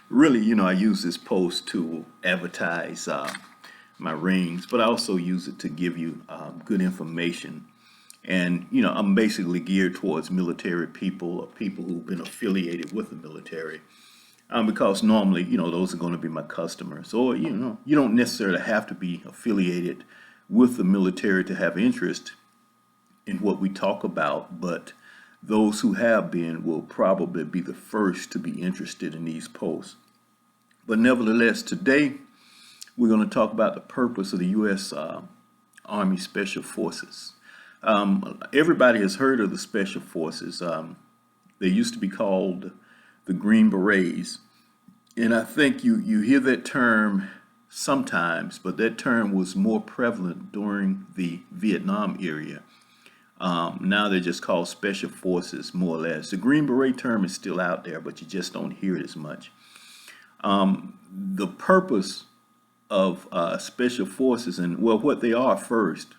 Really, I use this post to advertise my rings, but I also use it to give you good information. And, I'm basically geared towards military people or people who've been affiliated with the military. Because normally, those are going to be my customers. Or, you don't necessarily have to be affiliated with the military to have interest in what we talk about, but those who have been will probably be the first to be interested in these posts. But nevertheless, today we're going to talk about the purpose of the U.S. Army Special Forces. Everybody has heard of the Special Forces. They used to be called the Green Berets. And I think you hear that term sometimes, but that term was more prevalent during the Vietnam era. Now they're just called Special Forces, more or less. The Green Beret term is still out there, but you just don't hear it as much. The purpose of special forces, and well, what they are first,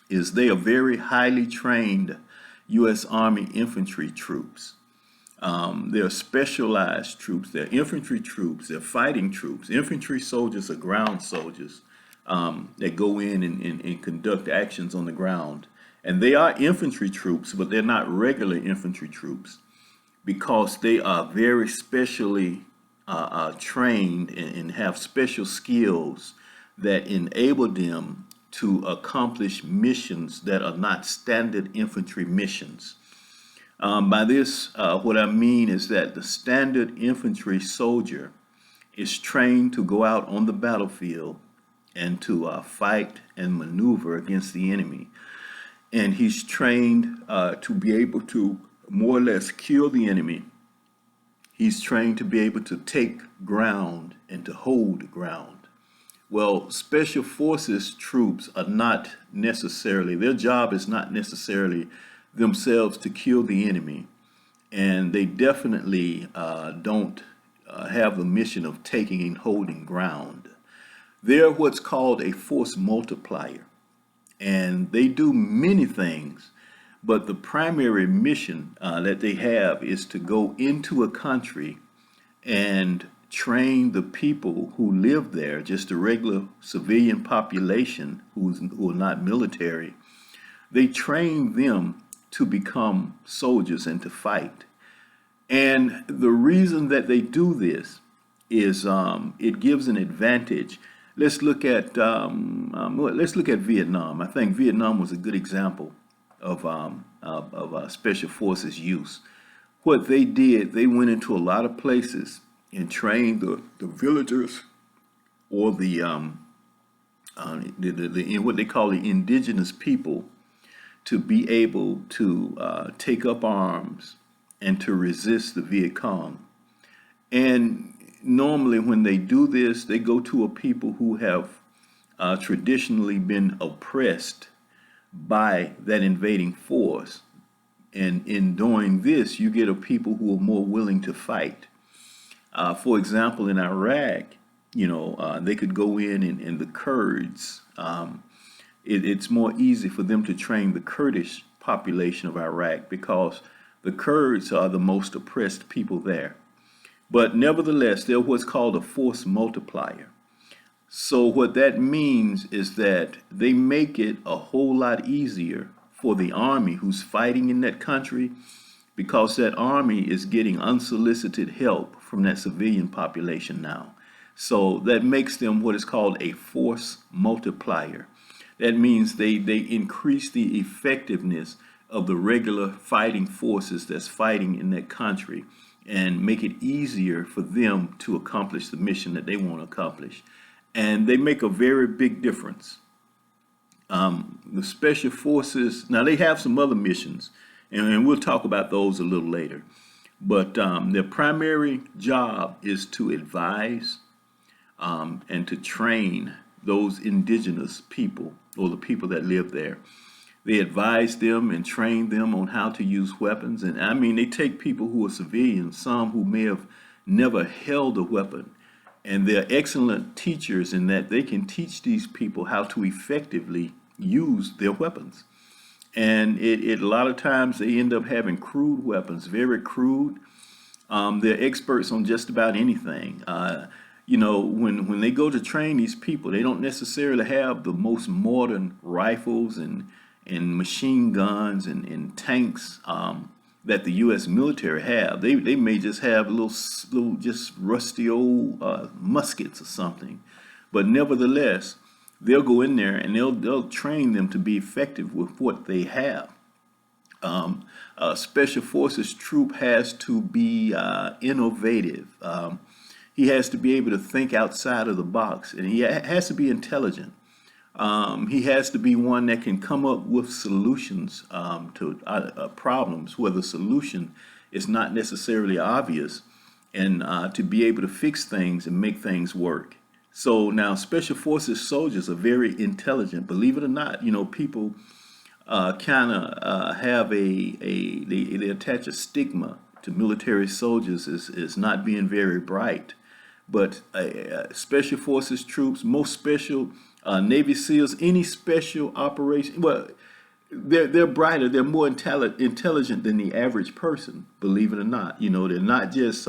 is they are very highly trained U.S. Army infantry troops. They're specialized troops, they're infantry troops, they're fighting troops. Infantry soldiers are ground soldiers that go in and conduct actions on the ground. And they are infantry troops, but they're not regular infantry troops because they are very specially trained and have special skills that enable them to accomplish missions that are not standard infantry missions. By this, what I mean is that the standard infantry soldier is trained to go out on the battlefield and to fight and maneuver against the enemy. And he's trained to be able to more or less kill the enemy. He's trained to be able to take ground and to hold ground. Well, special forces troops are not necessarily, their job is not necessarily themselves to kill the enemy. And they definitely don't have the mission of taking and holding ground. They're what's called a force multiplier. And they do many things, but the primary mission that they have is to go into a country and train the people who live there, just the regular civilian population who are not military. They train them to become soldiers and to fight. And the reason that they do this is it gives an advantage. Let's look at Vietnam. I think Vietnam was a good example of special forces use. What they did, they went into a lot of places and trained the villagers or what they call the indigenous people to be able to take up arms and to resist the Viet Cong. And normally, when they do this, they go to a people who have traditionally been oppressed by that invading force. And in doing this, you get a people who are more willing to fight. For example, in Iraq, they could go in and the Kurds, it's more easy for them to train the Kurdish population of Iraq because the Kurds are the most oppressed people there. But nevertheless, they're what's called a force multiplier. So what that means is that they make it a whole lot easier for the army who's fighting in that country because that army is getting unsolicited help from that civilian population now. So that makes them what is called a force multiplier. That means they increase the effectiveness of the regular fighting forces that's fighting in that country and make it easier for them to accomplish the mission that they want to accomplish. And they make a very big difference. The special forces, now they have some other missions, and we'll talk about those a little later. But their primary job is to advise and to train those indigenous people or the people that live there. They advise them and train them on how to use weapons. And I mean, they take people who are civilians, some who may have never held a weapon, and they're excellent teachers in that they can teach these people how to effectively use their weapons. And a lot of times they end up having crude weapons, very crude. They're experts on just about anything. You know, when they go to train these people, they don't necessarily have the most modern rifles and machine guns and tanks that the U.S. military have. They may just have little just rusty old muskets or something, but nevertheless, they'll go in there and they'll train them to be effective with what they have. A special forces troop has to be innovative. He has to be able to think outside of the box, and he has to be intelligent. He has to be one that can come up with solutions to problems where the solution is not necessarily obvious, and to be able to fix things and make things work. So now, special forces soldiers are very intelligent. Believe it or not, you know, people kind of have they attach a stigma to military soldiers as not being very bright. But special forces troops, most special Navy SEALs, any special operation, well, they're brighter, they're more intelligent than the average person, believe it or not. You know, they're not just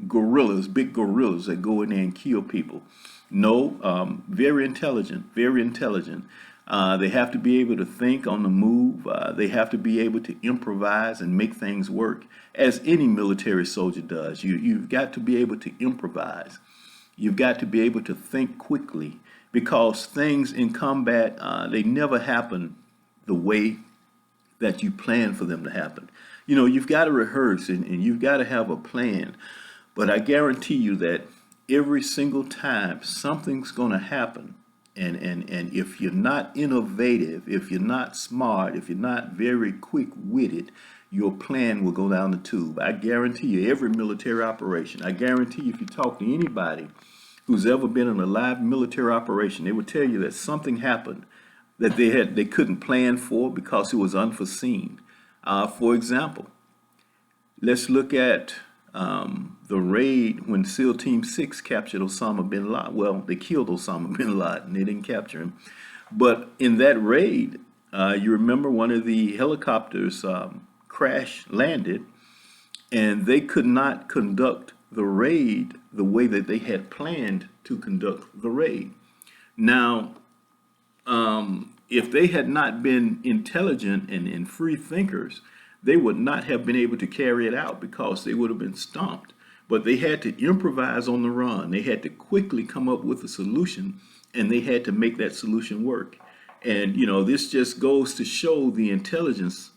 gorillas, big gorillas that go in there and kill people. No, very intelligent, very intelligent. They have to be able to think on the move. They have to be able to improvise and make things work, as any military soldier does. You've got to be able to improvise. You've got to be able to think quickly, because things in combat, they never happen the way that you plan for them to happen. You know, you've got to rehearse and you've got to have a plan. But I guarantee you that every single time something's going to happen, and if you're not innovative, if you're not smart, if you're not very quick-witted, your plan will go down the tube. I guarantee you, every military operation, I guarantee you, if you talk to anybody who's ever been in a live military operation, they will tell you that something happened that they couldn't plan for because it was unforeseen. For example, let's look at the raid when SEAL Team 6 captured Osama bin Laden. Well, they killed Osama bin Laden. They didn't capture him. But in that raid, you remember one of the helicopters crash landed, and they could not conduct the raid the way that they had planned to conduct the raid. Now, if they had not been intelligent and free thinkers, they would not have been able to carry it out because they would have been stomped. But they had to improvise on the run. They had to quickly come up with a solution, and they had to make that solution work. And, you know, this just goes to show the intelligence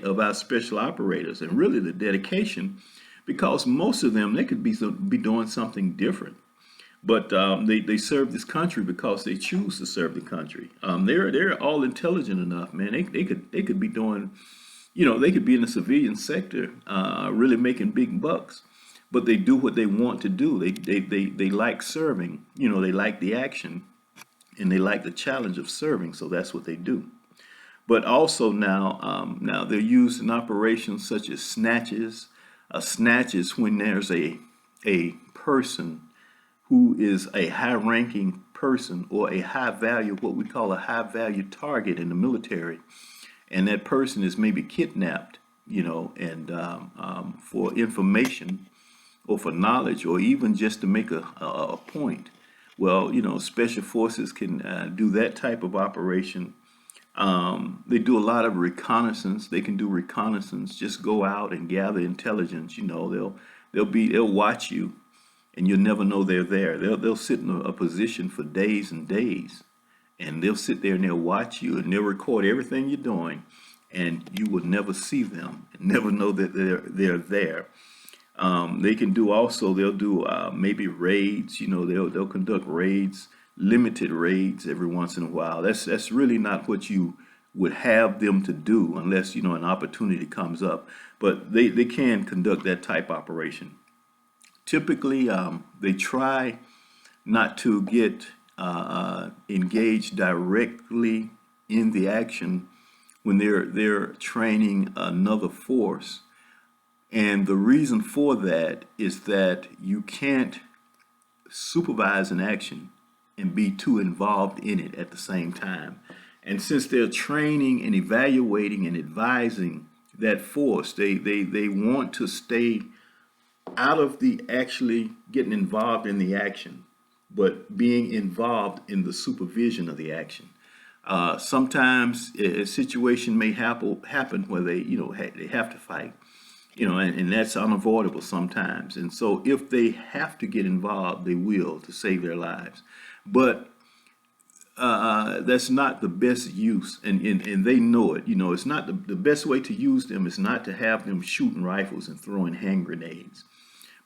of our special operators, and really the dedication, because most of them, they could be doing something different. But they serve this country because they choose to serve the country. They're all intelligent enough, man. They could be doing, you know, they could be in the civilian sector, really making big bucks. But they do what they want to do. They like serving. You know, they like the action, and they like the challenge of serving. So that's what they do. But also now they're used in operations such as snatches. A snatch is when there's a person who is a high-ranking person or a high value, what we call a high value target in the military, and that person is maybe kidnapped, you know, and for information or for knowledge or even just to make a point. Well, you know, special forces can do that type of operation. They do a lot of reconnaissance. They can do reconnaissance, just go out and gather intelligence. You know, they'll watch you, and you'll never know they're there. They'll sit in a position for days and days, and they'll sit there and they'll watch you, and they'll record everything you're doing, and you will never see them and never know that they're there. They can do also. They'll do maybe raids. You know, they'll conduct raids, limited raids every once in a while. That's really not what you would have them to do unless, you know, an opportunity comes up. But they can conduct that type operation. Typically, they try not to get engaged directly in the action when they're training another force. And the reason for that is that you can't supervise an action and be too involved in it at the same time. And since they're training and evaluating and advising that force, they want to stay out of the actually getting involved in the action, but being involved in the supervision of the action. Sometimes a situation may happen where they, they have to fight, and that's unavoidable sometimes. And so if they have to get involved, they will to save their lives. But that's not the best use, and they know it. It's not the best way to use them is not to have them shooting rifles and throwing hand grenades.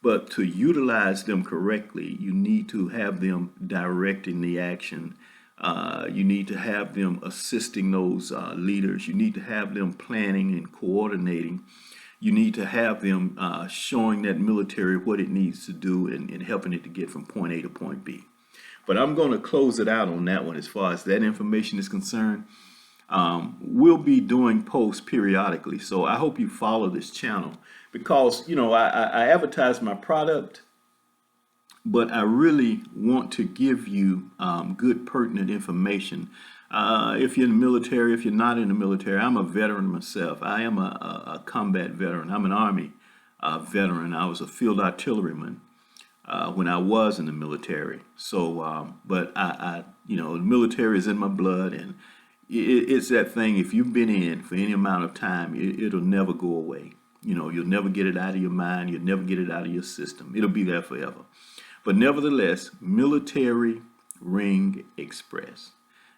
But to utilize them correctly, you need to have them directing the action. You need to have them assisting those leaders. You need to have them planning and coordinating. You need to have them showing that military what it needs to do and helping it to get from point A to point B. But I'm going to close it out on that one as far as that information is concerned. We'll be doing posts periodically, so I hope you follow this channel because, I advertise my product, but I really want to give you good, pertinent information. If you're in the military, if you're not in the military, I'm a veteran myself. I am a combat veteran. I'm an Army veteran. I was a field artilleryman when I was in the military. So, but the military is in my blood, and it's that thing. If you've been in for any amount of time, it'll never go away. You'll never get it out of your mind. You'll never get it out of your system. It'll be there forever. But nevertheless, Military Ring Express.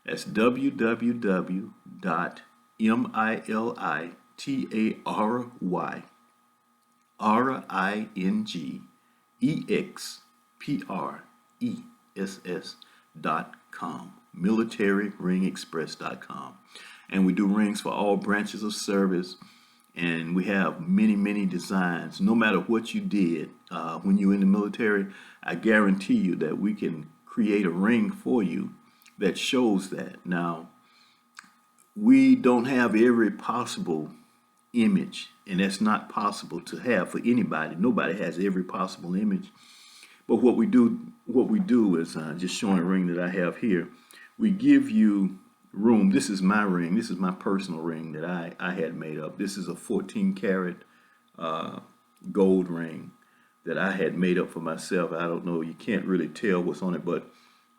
That's www.militaryringexpress.com. MilitaryRingExpress.com. And we do rings for all branches of service. And we have many, many designs. No matter what you did when you were in the military, I guarantee you that we can create a ring for you that shows that. Now, we don't have every possible image, and that's not possible to have for anybody. Nobody has every possible image. But what we do is just showing a ring that I have here. We give you room. This is my ring. This is my personal ring that I had made up. This is a 14 karat gold ring that I had made up for myself. I don't know. You can't really tell what's on it, but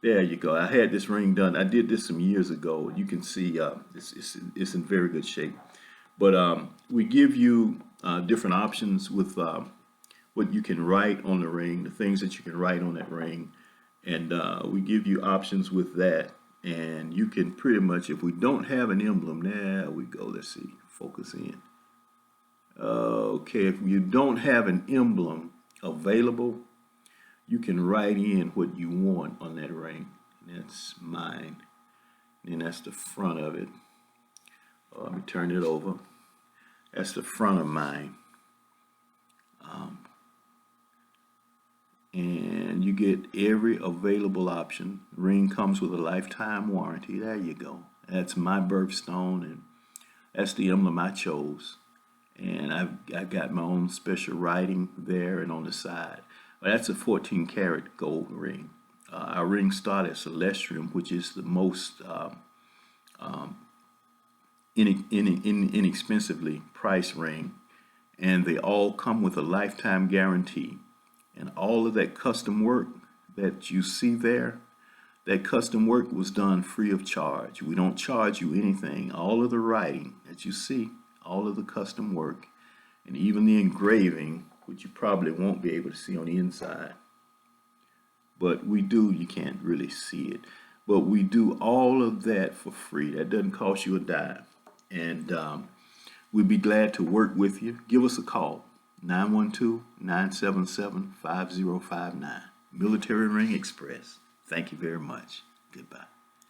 there you go. I had this ring done. I did this some years ago. You can see it's in very good shape. But we give you different options with what you can write on the ring, the things that you can write on that ring. And we give you options with that. And you can pretty much, if we don't have an emblem, there we go. Let's see, focus in. Okay, if you don't have an emblem available, you can write in what you want on that ring. That's mine. And that's the front of it. Let me turn it over. That's the front of mine. And you get every available option. Ring comes with a lifetime warranty. There you go. That's my birthstone, and that's the emblem I chose. And I've got my own special writing there and on the side. But that's a 14 karat gold ring. Our rings start at Celestium, which is the most inexpensively priced ring, and they all come with a lifetime guarantee. And all of that custom work that you see there, that custom work was done free of charge. We don't charge you anything. All of the writing that you see, all of the custom work, and even the engraving, which you probably won't be able to see on the inside. But we do, you can't really see it. But we do all of that for free. That doesn't cost you a dime. And we'd be glad to work with you. Give us a call. 912-977-5059. Military Ring Express. Thank you very much. Goodbye.